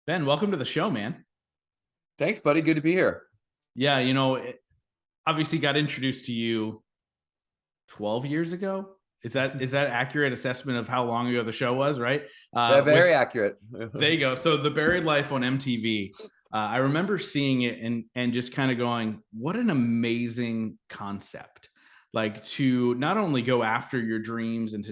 Ben, welcome to the show, man. Thanks, buddy. Good to be here. Yeah, obviously got introduced to you 12 years ago. Is that accurate assessment of how long ago the show was, right? Very accurate. There you go. So The Buried Life on MTV. I remember seeing it and just kind of going, what an amazing concept. Like to not only go after your dreams and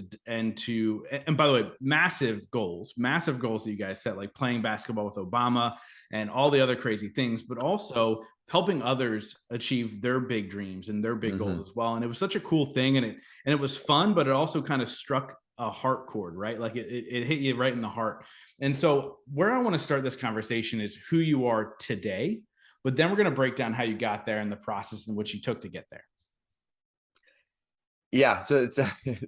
by the way, massive goals that you guys set, like playing basketball with Obama and all the other crazy things, but also helping others achieve their big dreams and their big goals hmm as well. And it was such a cool thing, and it was fun, but it also kind of struck a heart chord, right? Like it hit you right in the heart. And so where I want to start this conversation is who you are today, but then we're going to break down how you got there and the process in which you took to get there. Yeah, so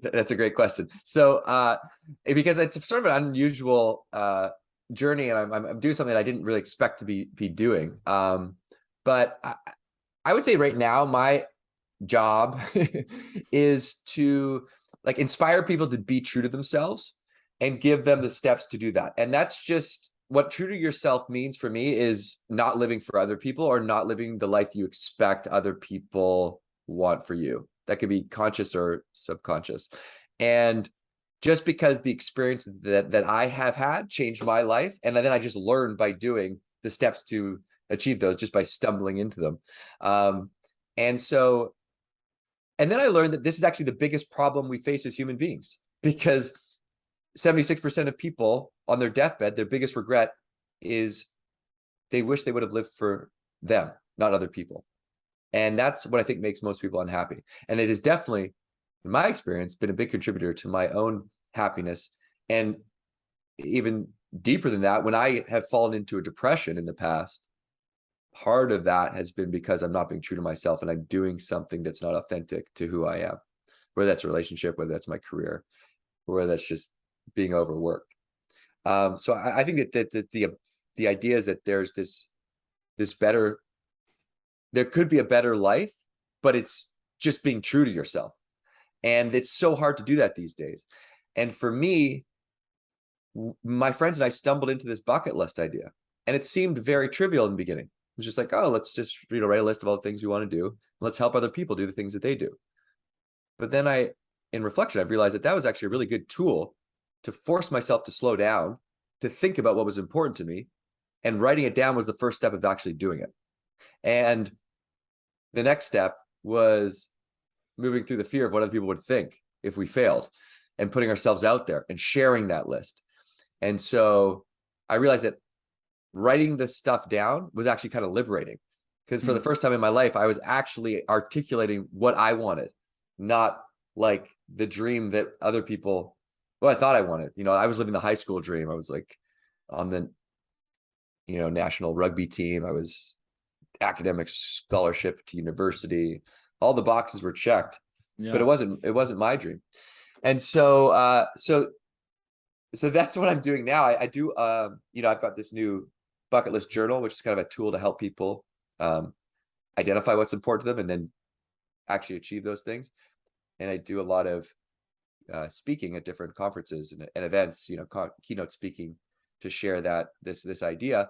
that's a great question. So, because it's sort of an unusual journey, and I'm doing something that I didn't really expect to be doing. But I would say right now my job is to like inspire people to be true to themselves and give them the steps to do that. And that's just what true to yourself means for me is not living for other people or not living the life you expect other people want for you. That could be conscious or subconscious. And just because the experience that I have had changed my life, and then I just learned by doing the steps to achieve those just by stumbling into them. And so, and then I learned that this is actually the biggest problem we face as human beings, because 76% of people on their deathbed, their biggest regret is they wish they would have lived for them, not other people. And that's what I think makes most people unhappy. And it has definitely, in my experience, been a big contributor to my own happiness. And even deeper than that, when I have fallen into a depression in the past, part of that has been because I'm not being true to myself and I'm doing something that's not authentic to who I am, whether that's a relationship, whether that's my career, or whether that's just being overworked. So I think that the idea is that there's this better, there could be a better life, but it's just being true to yourself. And it's so hard to do that these days. And for me, my friends and I stumbled into this bucket list idea, and it seemed very trivial in the beginning. It was just like, oh, let's just write a list of all the things we want to do. Let's help other people do the things that they do. But then in reflection, I've realized that was actually a really good tool to force myself to slow down, to think about what was important to me. And writing it down was the first step of actually doing it. And the next step was moving through the fear of what other people would think if we failed, and putting ourselves out there and sharing that list. And so I realized that writing this stuff down was actually kind of liberating, because for the first time in my life, I was actually articulating what I wanted, not like the dream that other people, well, I thought I wanted. I was living the high school dream. I was like on the, national rugby team. I was academic scholarship to university. All the boxes were checked, but Yeah. it wasn't my dream. And so, so that's what I'm doing now. I do, I've got this new bucket list journal, which is kind of a tool to help people identify what's important to them and then actually achieve those things. And I do a lot of speaking at different conferences and events, keynote speaking to share this idea.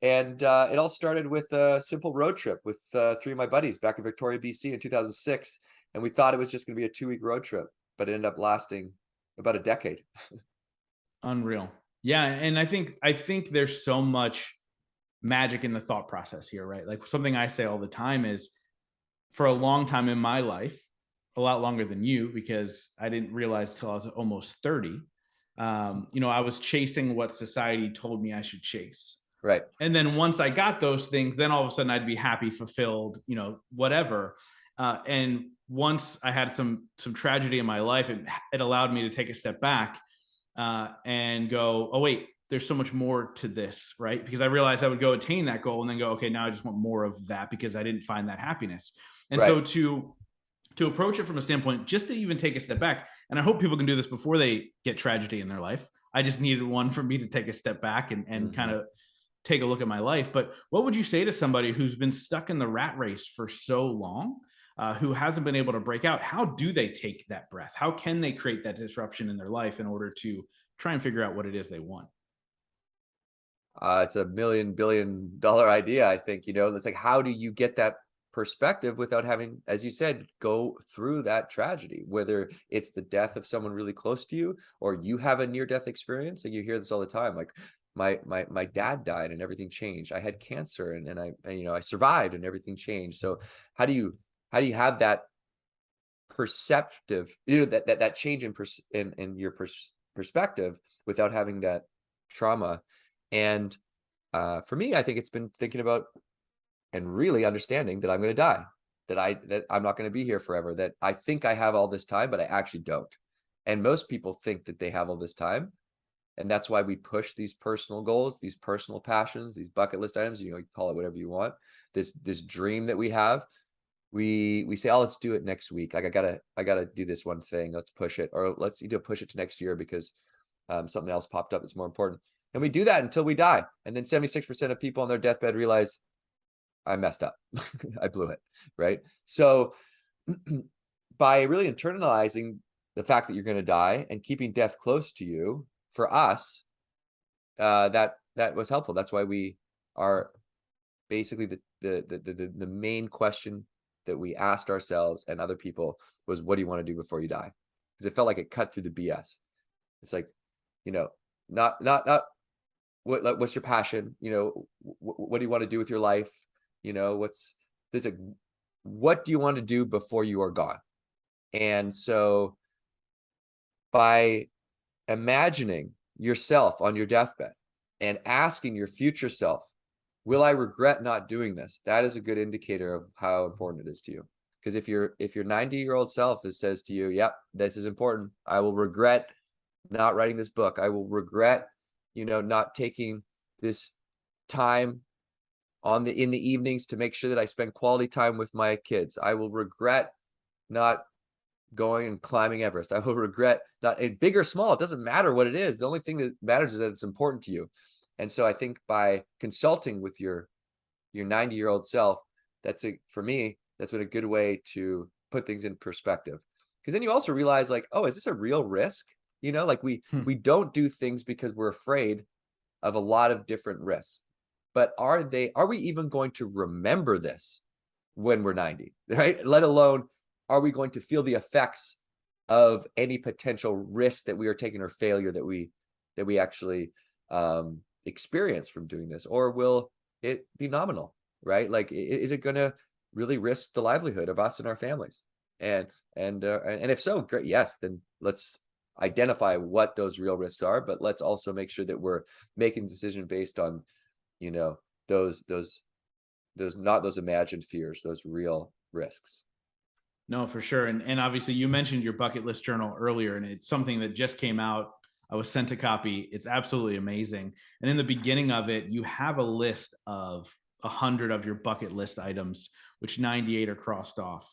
And it all started with a simple road trip with three of my buddies back in Victoria, BC in 2006. And we thought it was just going to be a 2-week road trip, but it ended up lasting about a decade. Unreal. Yeah, and I think there's so much magic in the thought process here, right? Like something I say all the time is, for a long time in my life, a lot longer than you, because I didn't realize till I was almost 30. I was chasing what society told me I should chase. Right. And then once I got those things, then all of a sudden I'd be happy, fulfilled, whatever. And once I had some tragedy in my life, it allowed me to take a step back and go, oh wait, there's so much more to this, right? Because I realized I would go attain that goal and then go, okay, now I just want more of that because I didn't find that happiness. And Right. so to approach it from a standpoint, just to even take a step back, and I hope people can do this before they get tragedy in their life. I just needed one for me to take a step back and kind of take a look at my life. But what would you say to somebody who's been stuck in the rat race for so long, who hasn't been able to break out? How do they take that breath? How can they create that disruption in their life in order to try and figure out what it is they want? It's a $1 billion idea, I think. It's like, how do you get that perspective without having, as you said, go through that tragedy, whether it's the death of someone really close to you, or you have a near-death experience. And you hear this all the time, like, my dad died and everything changed. I had cancer and I survived and everything changed. So how do you have that perceptive, that change in your perspective without having that trauma? And for me, I think it's been thinking about and really understanding that I'm going to die, that I'm not going to be here forever, that I think I have all this time, but I actually don't. And most people think that they have all this time. And that's why we push these personal goals, these personal passions, these bucket list items, you call it whatever you want, this dream that we have. We say, oh, let's do it next week. Like, I gotta do this one thing. Let's push it, or let's push it to next year because something else popped up that's more important. And we do that until we die. And then 76% of people on their deathbed realize, I messed up. I blew it, right? So by really internalizing the fact that you're going to die and keeping death close to you, for us, that was helpful. That's why we are basically the main question that we asked ourselves and other people was, what do you want to do before you die? Because it felt like it cut through the BS. It's like, not what's your passion? What do you want to do with your life? What do you want to do before you are gone? And so by imagining yourself on your deathbed and asking your future self, will I regret not doing this? That is a good indicator of how important it is to you. Because if your 90-year-old self says to you, yep, this is important, I will regret not writing this book, I will regret not taking this time in the evenings to make sure that I spend quality time with my kids, I will regret not going and climbing Everest, I will regret not, big or small, it doesn't matter what it is. The only thing that matters is that it's important to you. And so I think by consulting with your 90-year-old self, for me, that's been a good way to put things in perspective. Because then you also realize, like, oh, is this a real risk? Like we don't do things because we're afraid of a lot of different risks. But are we even going to remember this when we're 90, right? Let alone, are we going to feel the effects of any potential risk that we are taking, or failure that we actually experience from doing this? Or will it be nominal, right? Like, is it going to really risk the livelihood of us and our families? And if so, great, yes, then let's identify what those real risks are, but let's also make sure that we're making the decision based on those not those imagined fears, those real risks. No, for sure. And obviously you mentioned your bucket list journal earlier, and it's something that just came out. I was sent a copy. It's absolutely amazing. And in the beginning of it, you have a list of 100 of your bucket list items, which 98 are crossed off.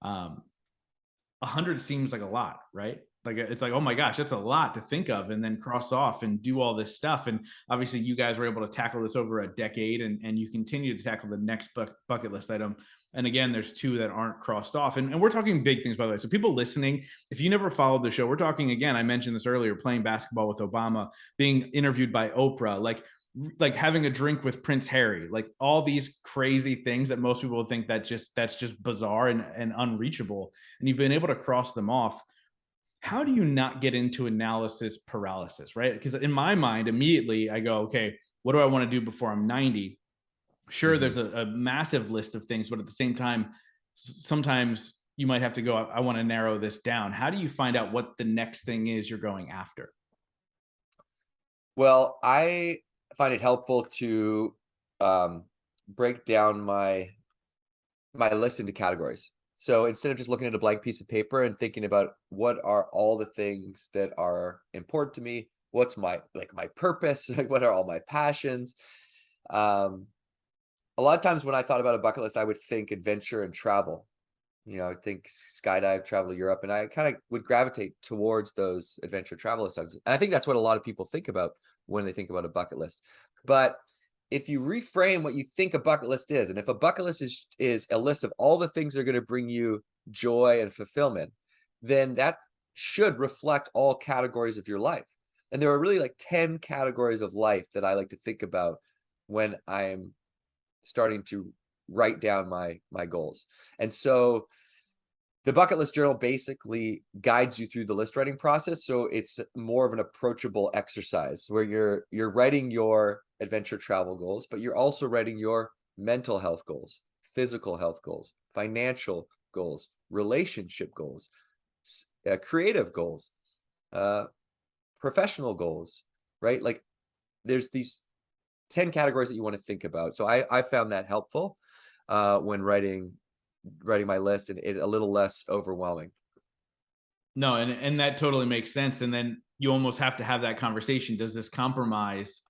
100 seems like a lot, right? Like, it's like, oh my gosh, that's a lot to think of and then cross off and do all this stuff. And obviously you guys were able to tackle this over a decade, and you continue to tackle the next bucket list item. And again, there's 2 that aren't crossed off. And we're talking big things, by the way. So people listening, if you never followed the show, we're talking, again, I mentioned this earlier, playing basketball with Obama, being interviewed by Oprah, like having a drink with Prince Harry, like all these crazy things that most people would think that's just bizarre and unreachable. And you've been able to cross them off. How do you not get into analysis paralysis, right? Because in my mind, immediately I go, okay, what do I want to do before I'm 90? Sure, there's a massive list of things, but at the same time, sometimes you might have to go, I want to narrow this down. How do you find out what the next thing is you're going after? Well, I find it helpful to break down my list into categories. So instead of just looking at a blank piece of paper and thinking about what are all the things that are important to me, what's my purpose, like what are all my passions. A lot of times when I thought about a bucket list, I would think adventure and travel. I would think skydive, travel to Europe, and I kind of would gravitate towards those adventure travel lists. And I think that's what a lot of people think about when they think about a bucket list. But if you reframe what you think a bucket list is, and if a bucket list is a list of all the things that are going to bring you joy and fulfillment, then that should reflect all categories of your life. And there are really like 10 categories of life that I like to think about when I'm starting to write down my goals. And so the bucket list journal basically guides you through the list writing process. So it's more of an approachable exercise where you're writing your adventure travel goals, but you're also writing your mental health goals, physical health goals, financial goals, relationship goals, creative goals, uh, professional goals, right? Like there's these 10 categories that you want to think about. So I found that helpful when writing my list, and it a little less overwhelming. No, and that totally makes sense. And then you almost have to have that conversation. Does this compromise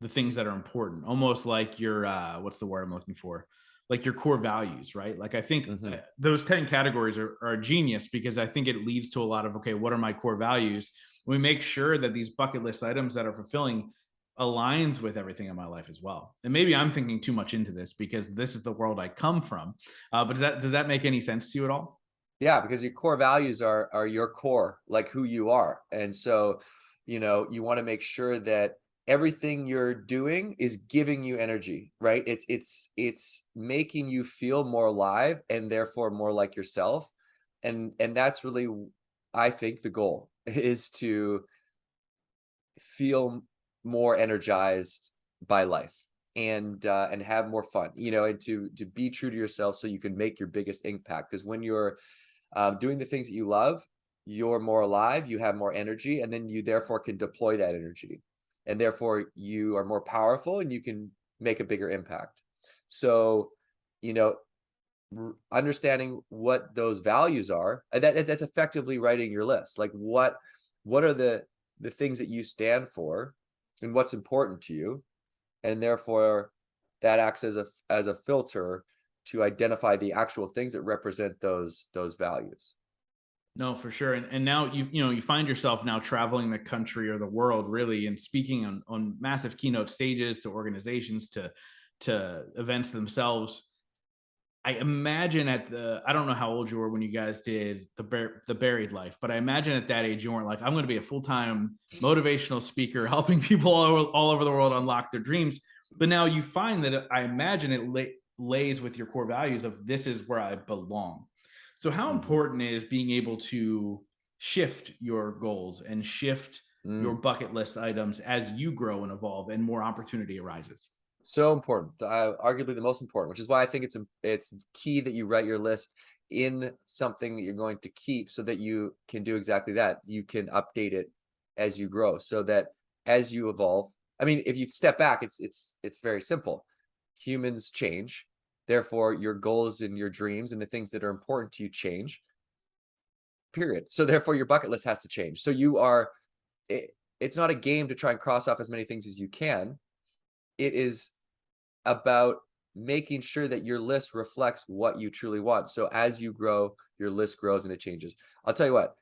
the things that are important? Almost like your what's the word I'm looking for? Like your core values, right? Like I think Mm-hmm. those 10 categories are genius, because I think it leads to a lot of, okay, what are my core values? We make sure that these bucket list items that are fulfilling aligns with everything in my life as well. And maybe I'm thinking too much into this because this is the world I come from. But does that make any sense to you at all? Yeah, because your core values are your core, like who you are. And so, you want to make sure that everything you're doing is giving you energy, right? It's making you feel more alive and therefore more like yourself. And that's really, I think, the goal is to feel more energized by life, and have more fun, and to be true to yourself so you can make your biggest impact. Because when you're doing the things that you love, you're more alive, you have more energy, and then you therefore can deploy that energy. And therefore you are more powerful and you can make a bigger impact. So, you know, understanding what those values are, that's effectively writing your list. Like what are the things that you stand for and what's important to you, and therefore that acts as a filter to identify the actual things that represent those values. No, for sure. And now you find yourself now traveling the country or the world really, and speaking on massive keynote stages to organizations, to events themselves. I imagine I don't know how old you were when you guys did the buried life, but I imagine at that age you weren't like, I'm going to be a full-time motivational speaker helping people all over the world unlock their dreams. But now you find that I imagine it lays with your core values of, this is where I belong. So how Mhm. important is being able to shift your goals and shift your Mm. bucket list items as you grow and evolve and more opportunity arises? So important, arguably the most important, which is why I think it's key that you write your list in something that you're going to keep, so that you can do exactly that. You can update it as you grow, so that as you evolve. I mean, if you step back, it's very simple. Humans change, therefore your goals and your dreams and the things that are important to you change. Period. So therefore your bucket list has to change. So it's not a game to try and cross off as many things as you can. It is about making sure that your list reflects what you truly want. So as you grow, your list grows and it changes. I'll tell you what,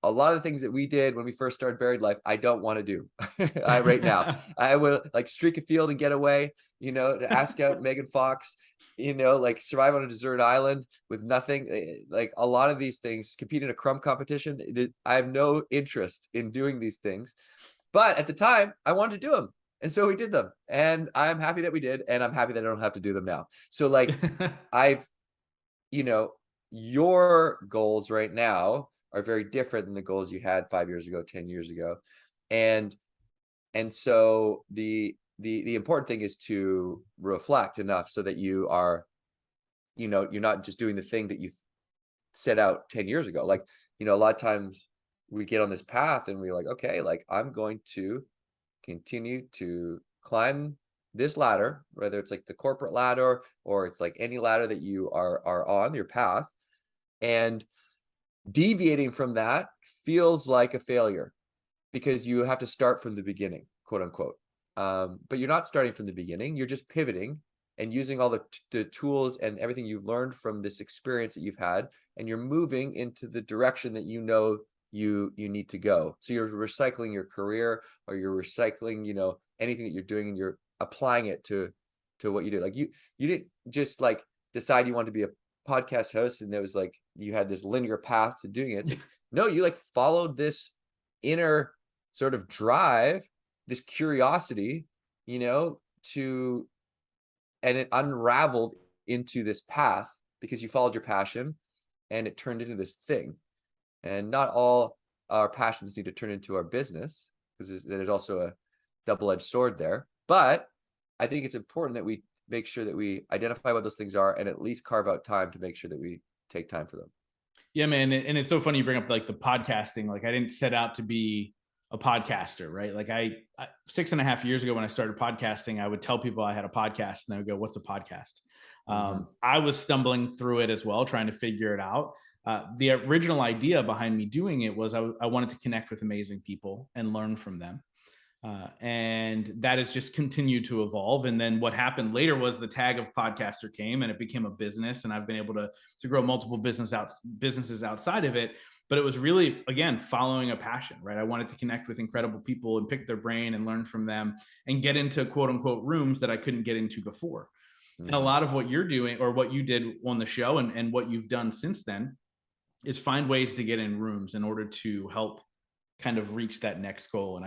a lot of the things that we did when we first started Buried Life, I don't want to do. Right now. I would like streak a field and get away, to ask out Megan Fox, like survive on a desert island with nothing. Like a lot of these things, compete in a crumb competition. I have no interest in doing these things. But at the time, I wanted to do them. And so we did them. And I'm happy that we did. And I'm happy that I don't have to do them now. So like I've, you know, your goals right now are very different than the goals you had 5 years ago, 10 years ago. And so the important thing is to reflect enough so that you are, you're not just doing the thing that you set out 10 years ago. Like, a lot of times we get on this path and we're like, okay, like I'm going to continue to climb this ladder, whether it's like the corporate ladder or it's like any ladder that you are on your path. And deviating from that feels like a failure because you have to start from the beginning, quote unquote. But you're not starting from the beginning. You're just pivoting and using all the tools and everything you've learned from this experience that you've had, and you're moving into the direction that you need to go. So you're recycling your career, or you're recycling, anything that you're doing, and you're applying it to what you do. Like you didn't just like decide you wanted to be a podcast host and there was like you had this linear path to doing it. It's like, no, you like followed this inner sort of drive, this curiosity, and it unraveled into this path because you followed your passion and it turned into this thing. And not all our passions need to turn into our business, because there's also a double-edged sword there. But I think it's important that we make sure that we identify what those things are and at least carve out time to make sure that we take time for them. Yeah, man. And it's so funny you bring up like the podcasting. Like I didn't set out to be a podcaster, right? Like I 6.5 years ago when I started podcasting, I would tell people I had a podcast and they would go, "What's a podcast?" I was stumbling through it as well, trying to figure it out. The original idea behind me doing it was I wanted to connect with amazing people and learn from them. And that has just continued to evolve. And then what happened later was the tag of podcaster came and it became a business. And I've been able to grow multiple businesses outside of it. But it was really, again, following a passion, right? I wanted to connect with incredible people and pick their brain and learn from them and get into quote unquote rooms that I couldn't get into before. And a lot of what you're doing, or what you did on the show and what you've done since then, is find ways to get in rooms in order to help kind of reach that next goal. And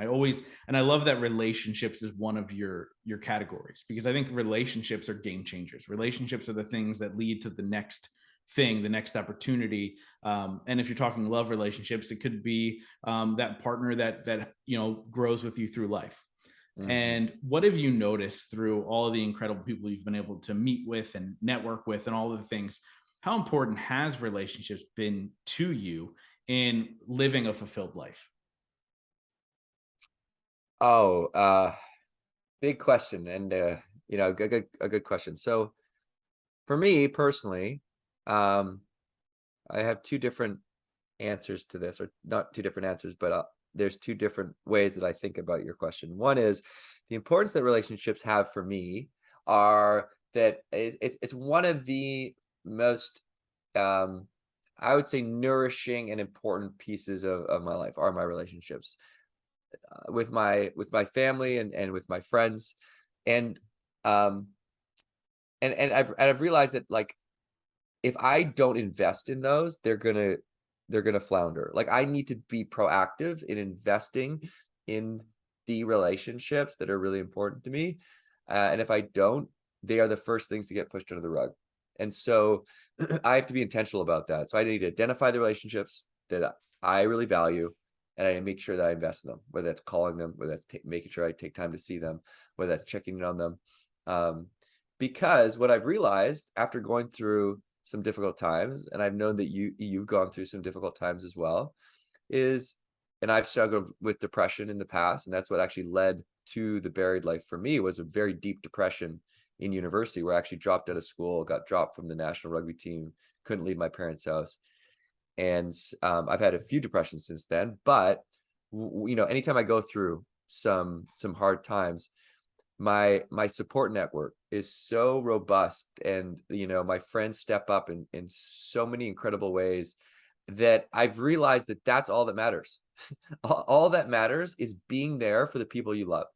I love that relationships is one of your categories, because I think relationships are game changers. Relationships are the things that lead to the next thing, the next opportunity. And if you're talking love relationships, it could be that partner that grows with you through life. And what have you noticed through all of the incredible people you've been able to meet with and network with and all of the things? How important has relationships been to you in living a fulfilled life? Oh, big question, and a good question. So for me personally, I have two different answers to this, or not two different answers, but there's two different ways that I think about your question. One is the importance that relationships have for me are that it's one of the most, I would say, nourishing and important pieces of my life are my relationships with my family and with my friends. And um and I've realized that, like, if I don't invest in those, they're gonna flounder. Like, I need to be proactive in investing in the relationships that are really important to me. And if I don't, they are the first things to get pushed under the rug. And so I have to be intentional about that. So I need to identify the relationships that I really value, and I make sure that I invest in them, whether that's calling them, whether that's making sure I take time to see them, whether that's checking in on them. Because what I've realized after going through some difficult times, and I've known that you've gone through some difficult times as well, is, and I've struggled with depression in the past, and that's what actually led to the buried life for me, was a very deep depression in university, where I actually dropped out of school, got dropped from the national rugby team, couldn't leave my parents' house. And I've had a few depressions since then, but anytime I go through some hard times, my support network is so robust, and my friends step up in so many incredible ways, that I've realized that that's all that matters. All that matters is being there for the people you love.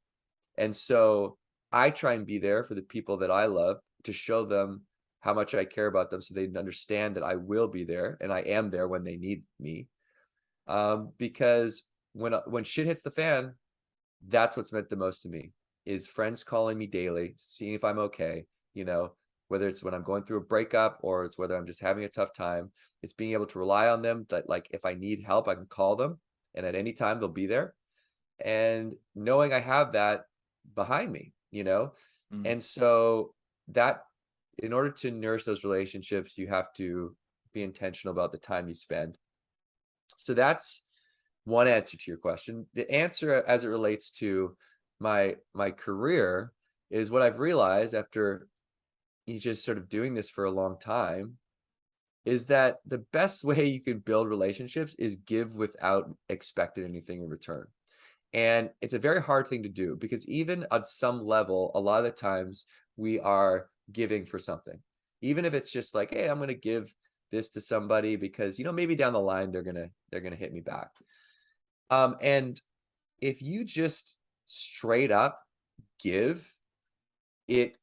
And so I try and be there for the people that I love, to show them how much I care about them, so they understand that I will be there and I am there when they need me. Because when shit hits the fan, that's what's meant the most to me, is friends calling me daily, seeing if I'm okay, whether it's when I'm going through a breakup or it's whether I'm just having a tough time. It's being able to rely on them, that, like, if I need help, I can call them, and at any time they'll be there. And knowing I have that behind me. Mm. And so that, in order to nourish those relationships, you have to be intentional about the time you spend. So that's one answer to your question. The answer, as it relates to my career, is what I've realized after you just sort of doing this for a long time, is that the best way you can build relationships is give without expecting anything in return. And it's a very hard thing to do, because even on some level, a lot of the times we are giving for something. Even if it's just like, hey, I'm going to give this to somebody because, maybe down the line they're going to hit me back. And if you just straight up give, it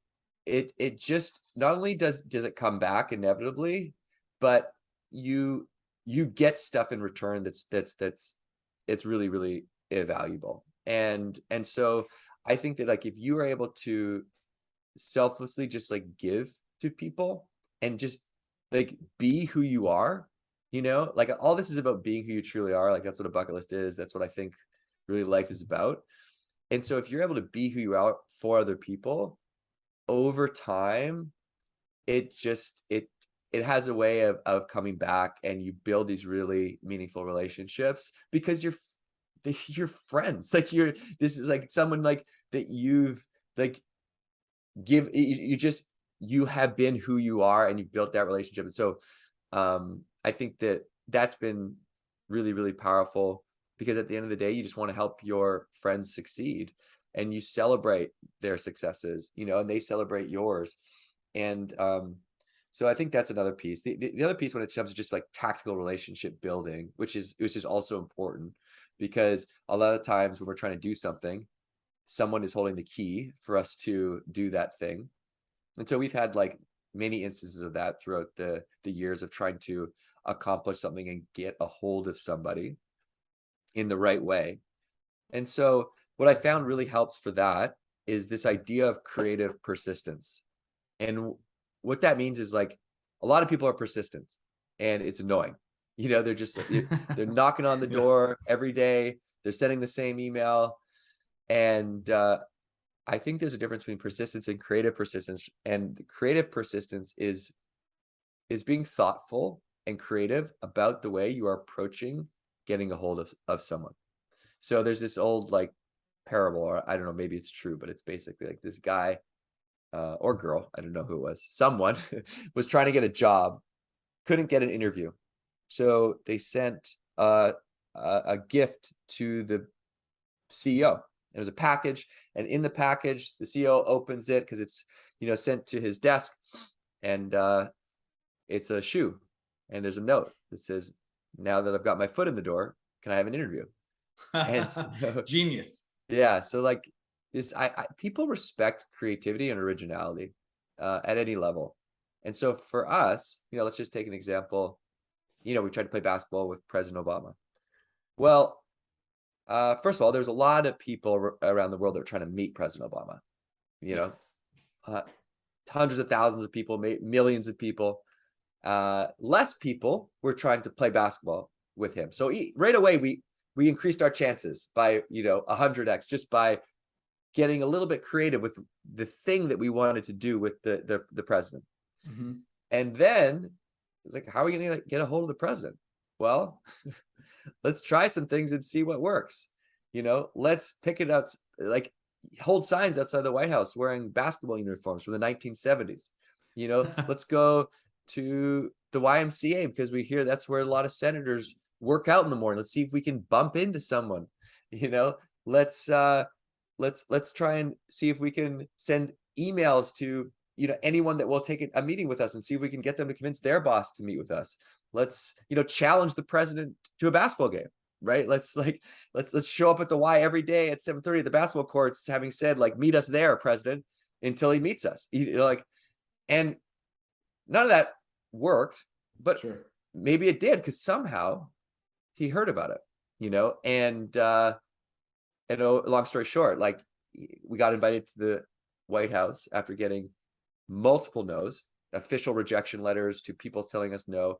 just, not only does it come back inevitably, but you get stuff in return that's it's really, really invaluable. And so I think that like if you are able to selflessly just like give to people and just like be who you are, like all this is about being who you truly are. Like that's what a bucket list is. That's what I think really life is about. And so if you're able to be who you are for other people over time, it has a way of coming back, and you build these really meaningful relationships because you're friends. Like this is like someone like that you've like you have been who you are, and you've built that relationship. And so I think that that's been really, really powerful, because at the end of the day, you just want to help your friends succeed, and you celebrate their successes, and they celebrate yours. And so I think that's another piece. The other piece when it comes to just like tactical relationship building, which is also important, because a lot of times when we're trying to do something, someone is holding the key for us to do that thing. And so we've had like many instances of that throughout the years of trying to accomplish something and get a hold of somebody in the right way. And so what I found really helps for that is this idea of creative persistence. And what that means is like a lot of people are persistent, and it's annoying. They're just they're knocking on the Yeah. door every day. They're sending the same email. And I think there's a difference between persistence and creative persistence. And creative persistence is being thoughtful and creative about the way you are approaching getting a hold of someone. So there's this old like parable, or I don't know, maybe it's true, but it's basically like this guy or girl, I don't know who it was, someone was trying to get a job, couldn't get an interview. So they sent a gift to the CEO. It was a package, and in the package, the CEO opens it because it's sent to his desk, and it's a shoe, and there's a note that says, "Now that I've got my foot in the door, can I have an interview?" And so, Genius. yeah, so like this, people respect creativity and originality at any level, and so for us, let's just take an example. We tried to play basketball with President Obama. Well, first of all, there's a lot of people around the world that are trying to meet President Obama. You know, hundreds of thousands of people, millions of people. Less people were trying to play basketball with him. So right away, we increased our chances by 100x just by getting a little bit creative with the thing that we wanted to do with the president. Mm-hmm. And then it's like, how are we going to get a hold of the president? Well, let's try some things and see what works. Let's pick it up, like hold signs outside the White House wearing basketball uniforms from the 1970s. Let's go to the YMCA because we hear that's where a lot of senators work out in the morning. Let's see if we can bump into someone. Let's try and see if we can send emails to anyone that will take a meeting with us and see if we can get them to convince their boss to meet with us. Let's challenge the president to a basketball game, right? Let's show up at the Y every day at 7:30 at the basketball courts, having said like, meet us there, president, until he meets us. And none of that worked, but Sure. maybe it did because somehow he heard about it, and long story short, like we got invited to the White House after getting multiple no's, official rejection letters to people telling us no,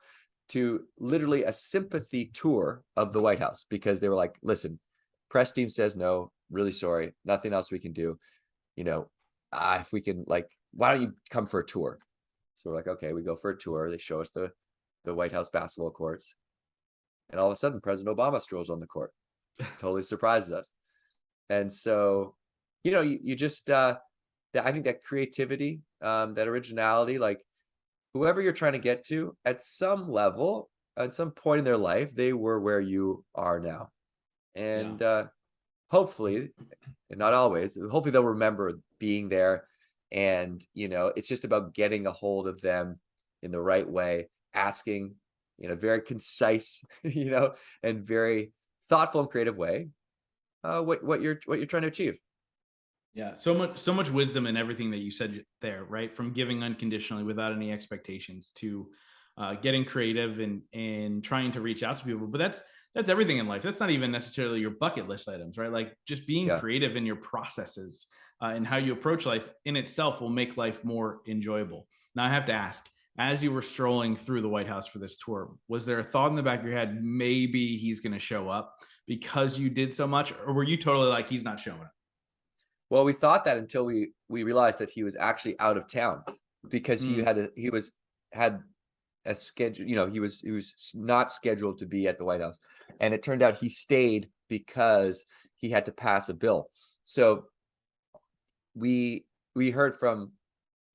to literally a sympathy tour of the White House, because they were like, listen, press team says no, really sorry, nothing else we can do. If we can, like, why don't you come for a tour? So we're like, okay, we go for a tour. They show us the White House basketball courts. And all of a sudden, President Obama strolls on the court. Totally surprises us. And so, you just, I think that creativity, that originality, like whoever you're trying to get to at some level, at some point in their life, they were where you are now. And hopefully, and not always, hopefully they'll remember being there. And, it's just about getting a hold of them in the right way, asking in a very concise, and very thoughtful and creative way, what you're trying to achieve. Yeah, so much wisdom in everything that you said there, right? From giving unconditionally without any expectations to getting creative and trying to reach out to people. But that's everything in life. That's not even necessarily your bucket list items, right? Like just being Yeah. creative in your processes and how you approach life in itself will make life more enjoyable. Now, I have to ask, as you were strolling through the White House for this tour, was there a thought in the back of your head, maybe he's going to show up because you did so much? Or were you totally like, he's not showing up? Well, we thought that until we realized that he was actually out of town because Mm, had a schedule, he was not scheduled to be at the White House. And it turned out he stayed because he had to pass a bill. So we heard from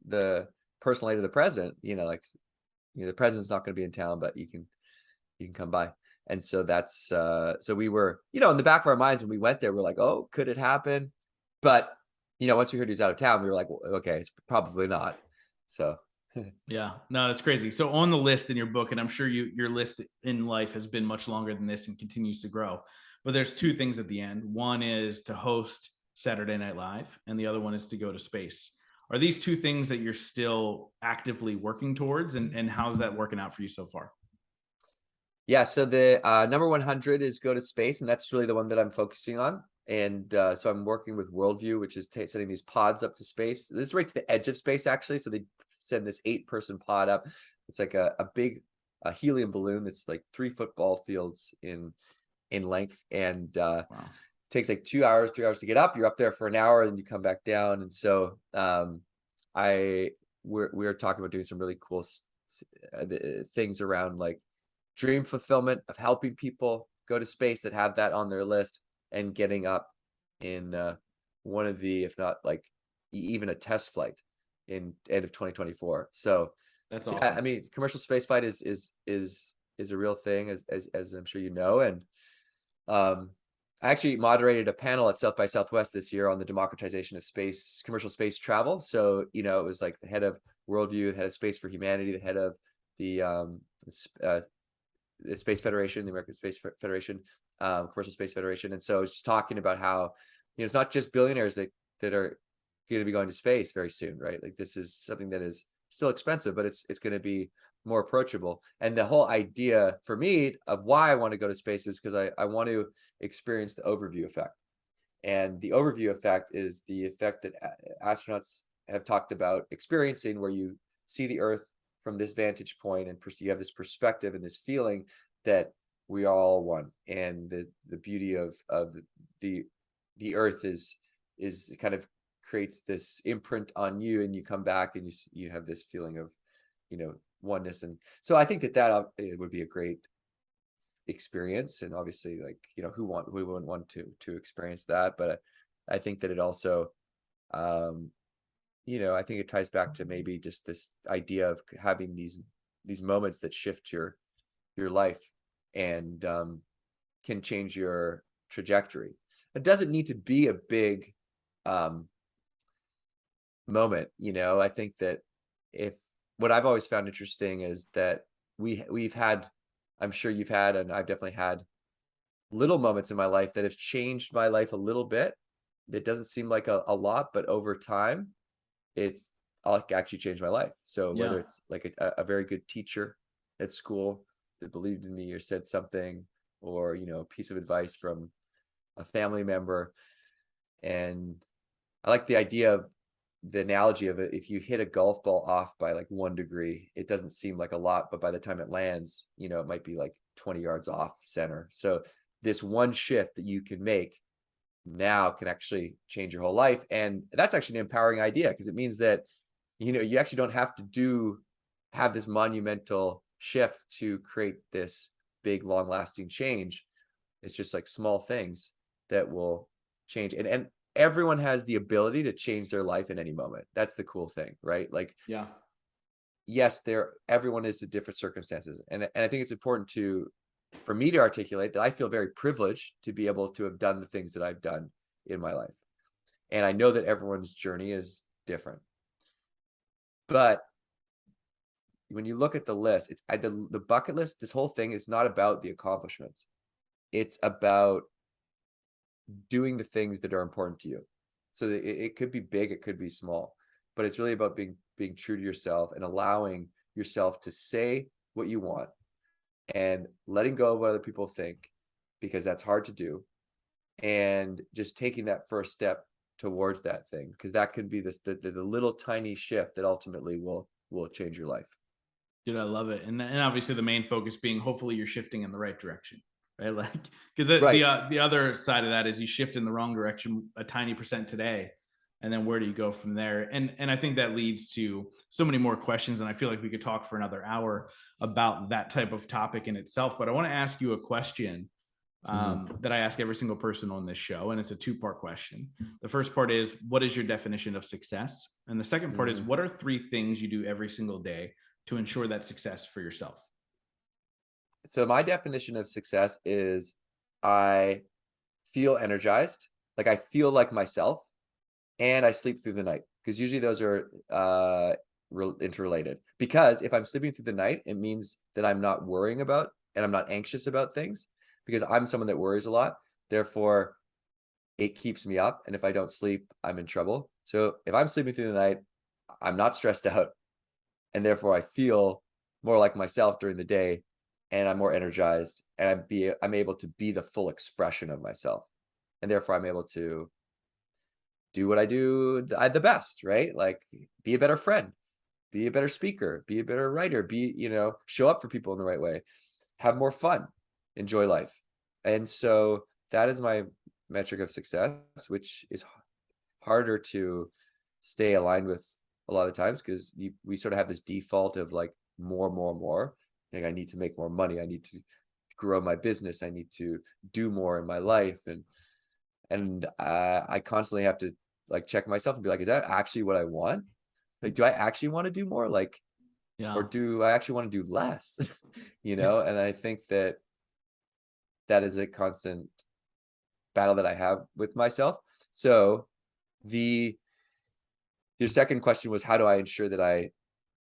the personal aide of the president, the president's not going to be in town, but you can come by. And so that's so we were, in the back of our minds when we went there, we're like, oh, could it happen? But once we heard he was out of town, we were like, well, okay, it's probably not. So yeah, no, that's crazy. So on the list in your book, and I'm sure your list in life has been much longer than this and continues to grow, but there's two things at the end. One is to host Saturday Night Live, and the other one is to go to space. Are these two things that you're still actively working towards, and how's that working out for you so far? yeah, so the number 100 is go to space, and that's really the one that I'm focusing on. And so I'm working with Worldview, which is sending these pods up to space. This is right to the edge of space, actually. So they send this 8-person pod up. It's like a big helium balloon that's like 3 football fields in length, and Wow. takes like 2 hours, 3 hours to get up. You're up there for an hour, and you come back down. And so we're talking about doing some really cool things around like dream fulfillment of helping people go to space that have that on their list, and getting up in one of the, if not like even a test flight in end of 2024. So That's yeah, I awesome. mean, commercial space flight is a real thing, as I'm sure you know. And I actually moderated a panel at South by Southwest this year on the democratization of commercial space travel. So, it was like the head of Worldview, the head of Space for Humanity, the head of the Space Federation, the American Space Federation, Commercial Space Federation. And so it's just talking about how, it's not just billionaires that are going to be going to space very soon, right? Like this is something that is still expensive, but it's going to be more approachable. And the whole idea for me of why I want to go to space is because I want to experience the overview effect. And the overview effect is the effect that astronauts have talked about experiencing, where you see the Earth from this vantage point, and you have this perspective and this feeling that we are all one. And the beauty of the Earth is kind of creates this imprint on you, and you come back and you have this feeling of oneness. And so I think that it would be a great experience. And obviously, like, who wouldn't want to experience that? But I think that it also I think it ties back to maybe just this idea of having these moments that shift your life, and can change your trajectory. It doesn't need to be a big moment. I think that if what I've always found interesting is that we've had, I'm sure you've had, and I've definitely had little moments in my life that have changed my life a little bit. It doesn't seem like a lot, but over time, it's actually changed my life. So Yeah. whether it's like a very good teacher at school that believed in me or said something, or, a piece of advice from a family member. And I like the idea of the analogy of it. If you hit a golf ball off by like 1 degree, it doesn't seem like a lot, but by the time it lands, it might be like 20 yards off center. So this one shift that you can make now can actually change your whole life. And that's actually an empowering idea, because it means that, you actually don't have to have this monumental shift to create this big, long lasting change. It's just like small things that will change. And everyone has the ability to change their life in any moment. That's the cool thing, right? Like, Yeah. yes, everyone is in different circumstances. And I think it's important for me to articulate that I feel very privileged to be able to have done the things that I've done in my life. And I know that everyone's journey is different. But when you look at the list, the bucket list, this whole thing is not about the accomplishments. It's about doing the things that are important to you. So it could be big, it could be small, but it's really about being true to yourself and allowing yourself to say what you want, and letting go of what other people think, because that's hard to do. And just taking that first step towards that thing, because that could be the little tiny shift that ultimately will change your life. Dude, I love it. And obviously the main focus being hopefully you're shifting in the right direction, right? Like, because Right. the other side of that is you shift in the wrong direction a tiny percent today, and then where do you go from there? And I think that leads to so many more questions, and I feel like we could talk for another hour about that type of topic in itself. But I want to ask you a question Mhm. that I ask every single person on this show, and it's a two-part question. The first part is, what is your definition of success? And the second part is, Mhm. what are three things you do every single day to ensure that success for yourself? So my definition of success is I feel energized, like I feel like myself, and I sleep through the night, because usually those are interrelated. Because if I'm sleeping through the night, it means that I'm not worrying about and I'm not anxious about things, because I'm someone that worries a lot. Therefore, it keeps me up. And if I don't sleep, I'm in trouble. So if I'm sleeping through the night, I'm not stressed out. And therefore, I feel more like myself during the day, and I'm more energized, and I'm able to be the full expression of myself. And therefore, I'm able to do what I do the best, right? Like, be a better friend, be a better speaker, be a better writer, show up for people in the right way, have more fun, enjoy life. And so that is my metric of success, which is harder to stay aligned with a lot of times, because we sort of have this default of like more, more, more. Like, I need to make more money. I need to grow my business. I need to do more in my life. And I constantly have to like check myself and be like, is that actually what I want? Like, do I actually want to do more? Like, or Yeah. do I actually want to do less? And I think that that is a constant battle that I have with myself. So the your second question was, how do I ensure that I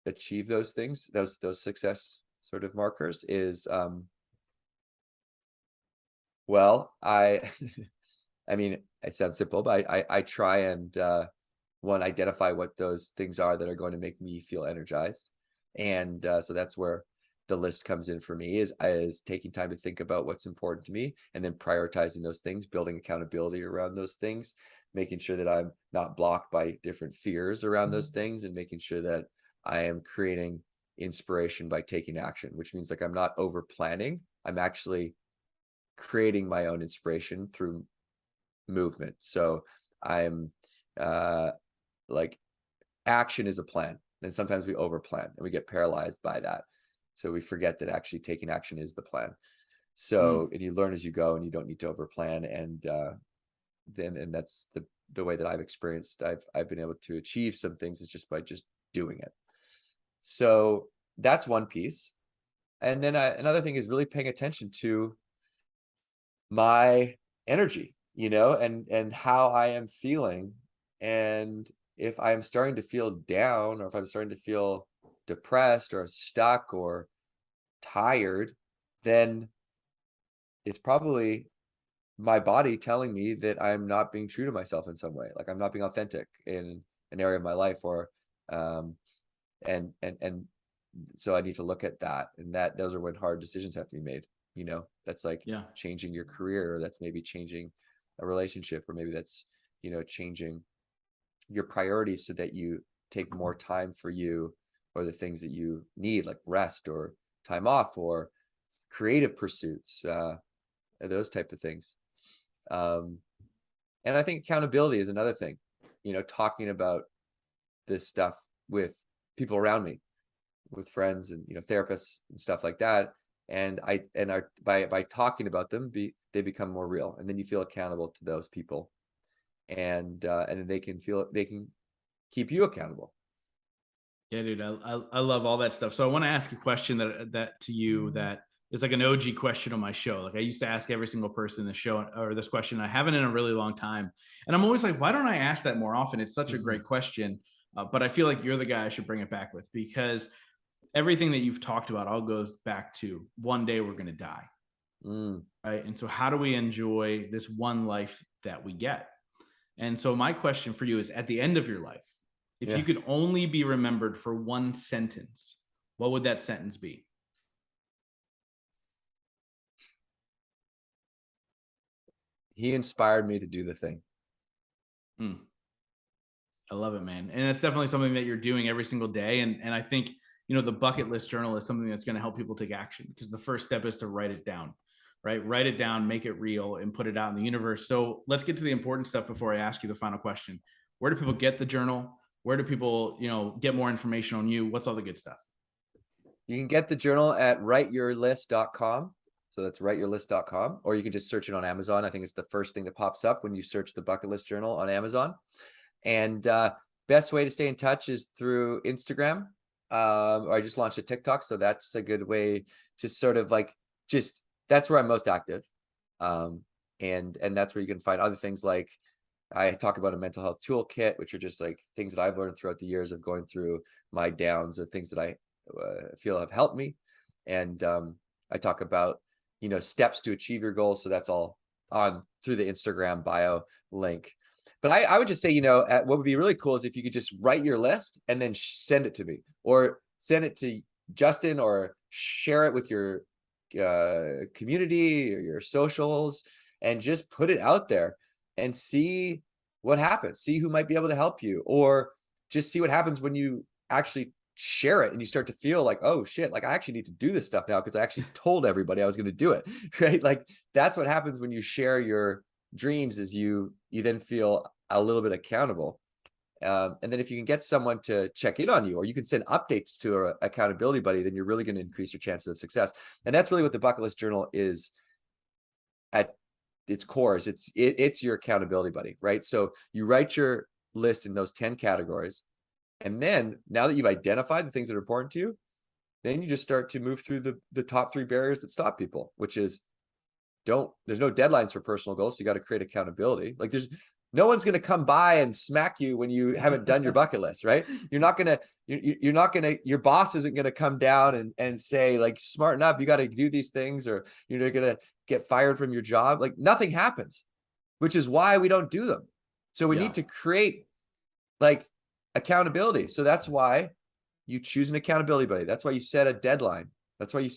achieve those things, those success sort of markers, is well, I I mean, it sounds simple, but I try and one, identify what those things are that are going to make me feel energized. And so that's where the list comes in for me, is taking time to think about what's important to me, and then prioritizing those things, building accountability around those things, making sure that I'm not blocked by different fears around those things, and making sure that I am creating inspiration by taking action, which means like I'm not over planning. I'm actually creating my own inspiration through movement. So I'm uh like, action is a plan, and sometimes we over plan and we get paralyzed by that. So we forget that actually taking action is the plan. Mm. So, and you learn as you go, and you don't need to over plan. And and that's the way that I've experienced, I've been able to achieve some things, is just by just doing it. So that's one piece. And then another thing is really paying attention to my energy, and how I am feeling. And if I'm starting to feel down, or if I'm starting to feel depressed or stuck or tired, then it's probably my body telling me that I'm not being true to myself in some way. Like, I'm not being authentic in an area of my life, or um and so I need to look at that, and that those are when hard decisions have to be made. That's like Yeah. changing your career, or that's maybe changing a relationship, or maybe that's changing your priorities, so that you take more time for you, or the things that you need, like rest or time off or creative pursuits, those type of things. um and I think accountability is another thing, talking about this stuff with people around me, with friends and therapists and stuff like that. And by talking about them, they become more real, and then you feel accountable to those people, and then they can keep you accountable. Yeah, dude, I love all that stuff. So I want to ask a question that to you that is like an OG question on my show. Like I used to ask every single person in the show, or this question. I haven't in a really long time, and I'm always like, why don't I ask that more often? It's such a Mhm. great question, but I feel like you're the guy I should bring it back with, because everything that you've talked about all goes back to one day we're going to die, Mm, right? And so how do we enjoy this one life that we get? And so my question for you is, at the end of your life, if you yeah. could only be remembered for one sentence, what would that sentence be? He inspired me to do the thing. Hmm. I love it, man. And it's definitely something that you're doing every single day. And I think, the bucket list journal is something that's going to help people take action, because the first step is to write it down, right? Write it down, make it real, and put it out in the universe. So let's get to the important stuff before I ask you the final question. Where do people get the journal? Where do people, get more information on you? What's all the good stuff? You can get the journal at writeyourlist.com. So that's writeyourlist.com, or you can just search it on Amazon. I think it's the first thing that pops up when you search the bucket list journal on Amazon. And best way to stay in touch is through Instagram. Or I just launched a TikTok, so that's a good way to sort of like that's where I'm most active. And that's where you can find other things, like I talk about a mental health toolkit, which are just like things that I've learned throughout the years of going through my downs, of things that I feel have helped me. And I talk about, steps to achieve your goals. So that's all on through the Instagram bio link. But I would just say, what would be really cool is if you could just write your list and then send it to me, or send it to Justin, or share it with your community or your socials, and just put it out there and see what happens. See who might be able to help you, or just see what happens when you actually share it and you start to feel like, oh shit, like I actually need to do this stuff now because I actually told everybody I was going to do it, right? Like that's what happens when you share your dreams, is you then feel a little bit accountable. And then if you can get someone to check in on you, or you can send updates to an accountability buddy, then you're really going to increase your chances of success. And that's really what the bucket list journal is at its core. Is it's your accountability buddy, right? So you write your list in those 10 categories. And then now that you've identified the things that are important to you, then you just start to move through the top 3 barriers that stop people, which is there's no deadlines for personal goals. So you got to create accountability. Like there's no one's going to come by and smack you when you haven't done your bucket list, right? You're not going to, your boss isn't going to come down and say like, smarten up, you got to do these things, or you're going to get fired from your job. Like nothing happens, which is why we don't do them. So we need to create like accountability. So that's why you choose an accountability buddy. That's why you set a deadline. That's why you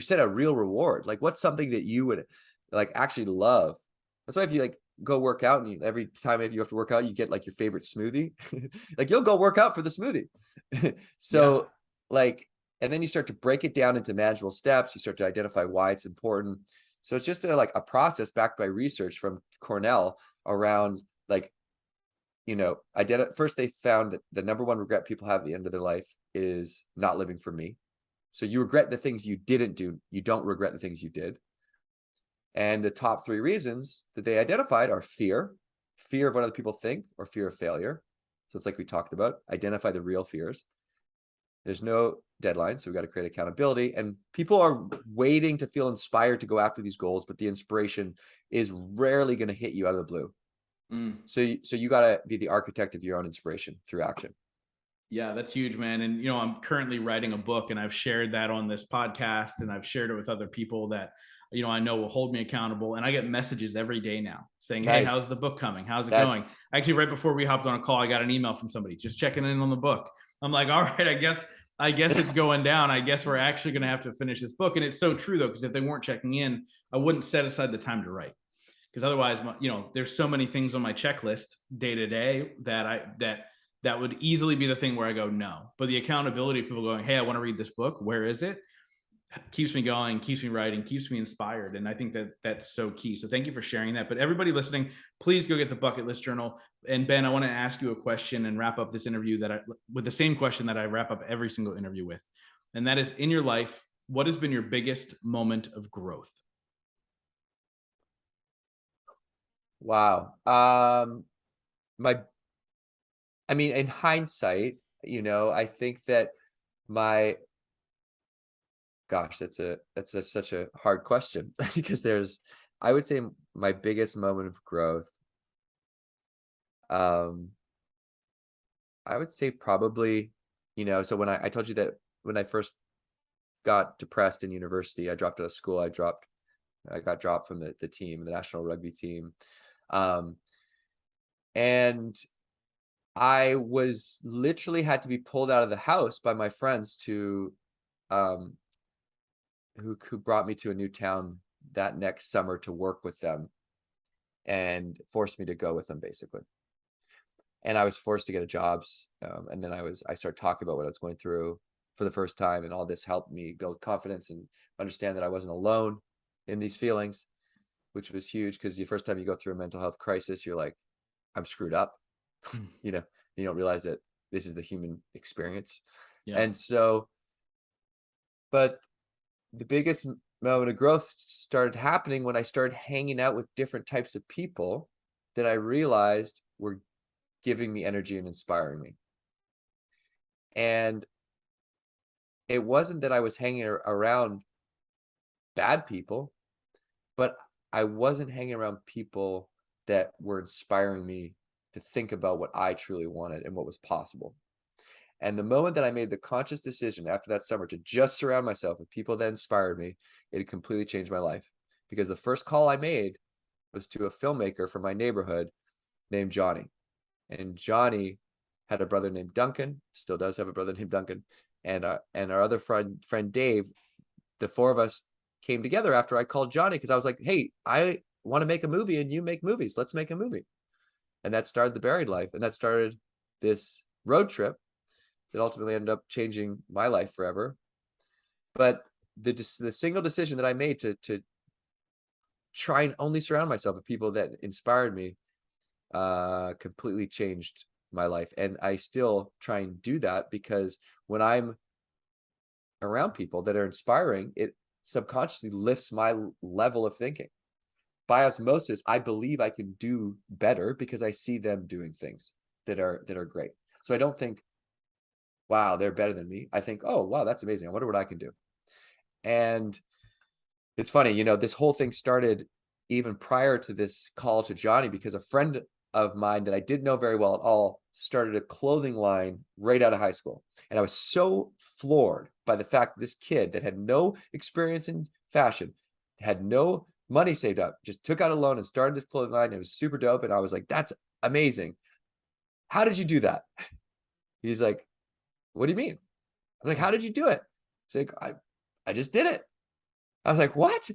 set a real reward. Like what's something that you would like actually love? That's why if you like go work out, and every time if you have to work out, you get like your favorite smoothie, like you'll go work out for the smoothie. So like, and then you start to break it down into manageable steps. You start to identify why it's important. So it's just like a process backed by research from Cornell around like, first they found that the number one regret people have at the end of their life is not living for me. So you regret the things you didn't do. You don't regret the things you did. And the top 3 reasons that they identified are fear of what other people think, or fear of failure. So it's like we talked about, identify the real fears. There's no deadline, so we got to create accountability. And people are waiting to feel inspired to go after these goals, but the inspiration is rarely going to hit you out of the blue. So you got to be the architect of your own inspiration through action. Yeah, that's huge, man. And, I'm currently writing a book, and I've shared that on this podcast, and I've shared it with other people that, I know will hold me accountable. And I get messages every day now saying, hey, how's the book coming? How's it going? Actually, right before we hopped on a call, I got an email from somebody just checking in on the book. I'm like, all right, I guess it's going down. I guess we're actually going to have to finish this book. And it's so true though, because if they weren't checking in, I wouldn't set aside the time to write. Because otherwise, there's so many things on my checklist day to day that would easily be the thing where I go, no. But the accountability of people going, hey, I want to read this book. Where is it? Keeps me going, keeps me writing, keeps me inspired. And I think that that's so key. So thank you for sharing that. But everybody listening, please go get the bucket list journal. And Ben, I want to ask you a question and wrap up this interview with the same question that I wrap up every single interview with. And that is, in your life, what has been your biggest moment of growth? Wow. In hindsight, I think that gosh, that's such a hard question because I would say my biggest moment of growth, I would say probably, so when I told you that when I first got depressed in university, I dropped out of school. I got dropped from the team, the national rugby team. And I was literally had to be pulled out of the house by my friends to, who brought me to a new town that next summer to work with them. and forced me to go with them basically. And I was forced to get a job. And then I started talking about what I was going through for the first time. And all this helped me build confidence and understand that I wasn't alone in these feelings, which was huge, because the first time you go through a mental health crisis, you're like, I'm screwed up. Hmm. You know, you don't realize that this is the human experience. Yeah. And so, but the biggest moment of growth started happening when I started hanging out with different types of people that I realized were giving me energy and inspiring me. And it wasn't that I was hanging around bad people, but I wasn't hanging around people that were inspiring me to think about what I truly wanted and what was possible. And the moment that I made the conscious decision after that summer to just surround myself with people that inspired me, it completely changed my life. Because the first call I made was to a filmmaker from my neighborhood named Johnny. And Johnny had a brother named Duncan, still does have a brother named Duncan, and our other friend Dave. The four of us came together after I called Johnny, because I was like, hey, I want to make a movie and you make movies. Let's make a movie. And that started The Buried Life. And that started this road trip that ultimately ended up changing my life forever. But the single decision that I made to try and only surround myself with people that inspired me completely changed my life. And I still try and do that, because when I'm around people that are inspiring, it subconsciously lifts my level of thinking. By osmosis, I believe I can do better because I see them doing things that are great. So I don't think, wow, they're better than me. I think, oh, wow, that's amazing. I wonder what I can do. And it's funny, this whole thing started even prior to this call to Johnny, because a friend of mine that I didn't know very well at all started a clothing line right out of high school. And I was so floored by the fact that this kid that had no experience in fashion, had no money saved up, just took out a loan and started this clothing line. And it was super dope. And I was like, that's amazing. How did you do that? He's like, what do you mean? I was like, how did you do it? He's like, I just did it. I was like, what?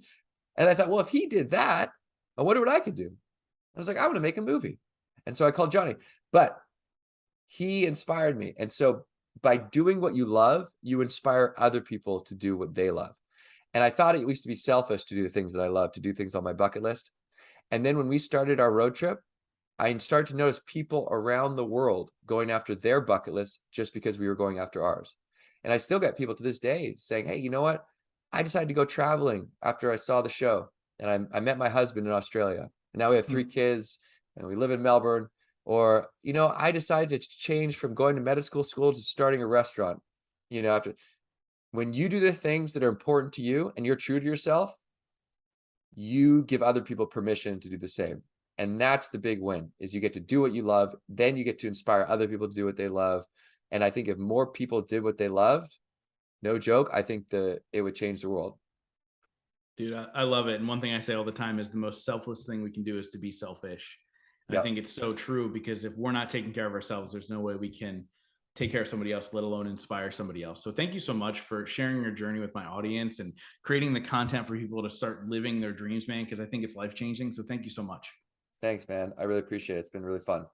And I thought, well, if he did that, I wonder what I could do. I was like, I want to make a movie. And so I called Johnny, but he inspired me. And so by doing what you love, you inspire other people to do what they love. And I thought it used to be selfish to do the things that I love, to do things on my bucket list. And then when we started our road trip, I started to notice people around the world going after their bucket list just because we were going after ours. And I still get people to this day saying, hey, you know what? I decided to go traveling after I saw the show. And I met my husband in Australia. And now we have 3 kids and we live in Melbourne. Or, I decided to change from going to medical school to starting a restaurant. After when you do the things that are important to you and you're true to yourself, you give other people permission to do the same. And that's the big win, is you get to do what you love. Then you get to inspire other people to do what they love. And I think if more people did what they loved, no joke, I think it would change the world. Dude, I love it. And one thing I say all the time is the most selfless thing we can do is to be selfish. And I Yep. think it's so true, because if we're not taking care of ourselves, there's no way we can take care of somebody else, let alone inspire somebody else. So thank you so much for sharing your journey with my audience and creating the content for people to start living their dreams, man, because I think it's life changing. So thank you so much. Thanks, man. I really appreciate it. It's been really fun.